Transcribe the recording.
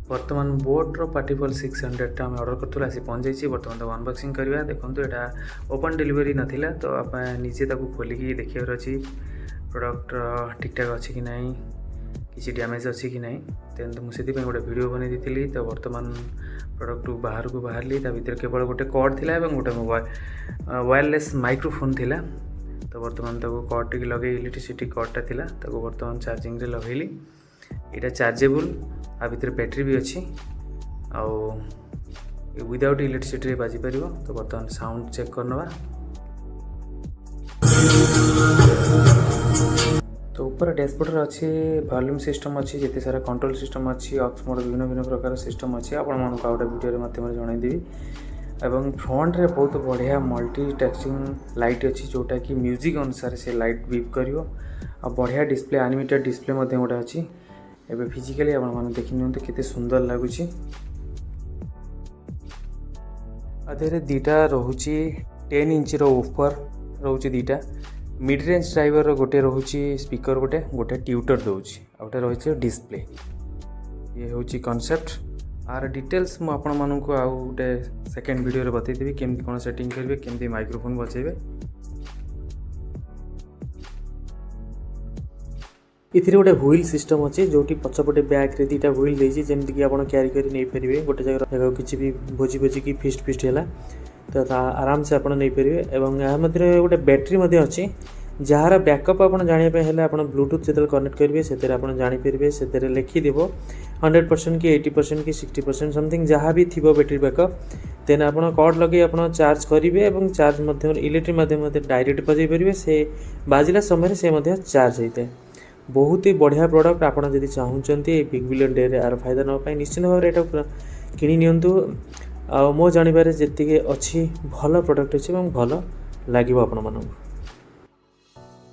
बर्तमान बोट पार्टिफल 600 आम अर्डर करूँ आसी पहुँच जाइए। बर्तमान तो अनबॉक्सिंग करवा देखो यहाँ ओपन डिलीवरी नाला तो आप निजे खोलिकी देखार अच्छी प्रोडक्ट ठीक ठाक अच्छी कि नहीं किसी डैमेज अच्छी कि नहीं तेन तो मुझे गोटे वीडियो बन दी तो बर्तमान प्रोडक्ट बाहर को बाहरली भर केवल गोटे कॉर्ड थिला गोटे वायरलेस माइक्रोफोन थिला तो बर्तमान कॉर्ड टी लगे इलेक्ट्रिसिटी कॉर्डटा थिला बर्तमान चार्जिंग रे लगेली यहाँ चार्जेबल आ भर बैटेरी भी अच्छी आउ विदाउट इलेक्ट्रिसिटी बाजी पार तो बर्तमान साउंड चेक करनवा तो ऊपर डैशबोर्ड अच्छी वॉल्यूम सिस्टम अच्छी जिते सारा कंट्रोल सिस्टम अच्छी ऑक्स मोड विभिन्न भिन्न प्रकार सिस्टम अच्छी आपण मानक गोटे वीडियो माध्यम जनईदेवी एवं फ्रंट रे बहुत बढ़िया मल्टी टास्किंग लाइट अच्छी जोटा कि म्यूजिक अनुसार से लाइट बीप करियो आ बढ़िया डिस्प्ले एनिमेटेड डिस्प्ले गोटे अच्छी एवं फिजिकली आप देखी नियंतु केते सुंदर लगुच अधे दीटा रोचे 10 इंच ऊपर रोचे दीटा मिड रेंज ड्राइवर गोटे रोचे स्पीकर गोटे गोटे ट्यूटर दूसरी गोटे रही डिस्प्ले ये हूँ कॉन्सेप्ट आर डिटेल्स मुझे आपण मानक आउ गोटे सेकेंड वीडियो बतईदेवी केमती कौन सेटिंग करेंगे केमती माइक्रोफोन बजेबे इथे गोटे व्हील सिस्टम अच्छे जो पछपटे बैक रे दीटा व्हील देछि जेमति कि आपण क्यारी करी नहीं परिवे गोटे जगह किसी भी भोजी भोजी की फिस्ट है तो आराम से आपण नहीं परिवे एवं या मध्य गोटे बैटरी मध्य अच्छी जार बैकअप आप जानापी हेल्ले आप ब्लूटूथ जो कनेक्ट करेंगे से आप जापर से लिखिदेव 100% कि 80% कि 60% समथिंग जहाँ भी थी बैटेरी बैकअप देन आप कॉर्ड लगे आप चार्ज करेंगे और चार्ज इलेक्ट्रिक माध्यम डायरेक्ट बजाई पारे से बाजिला समय से चार्ज होता है बहुत ही बढ़िया प्रोडक्ट आपड़ जब चाहूँगी बिग बिलियन डे यार फायदा नापी निश्चित भाव में यहाँ कि नियंतु आ मो जानवर जी अच्छी भल प्रोडक्ट अच्छी भल लगे आपण मानक।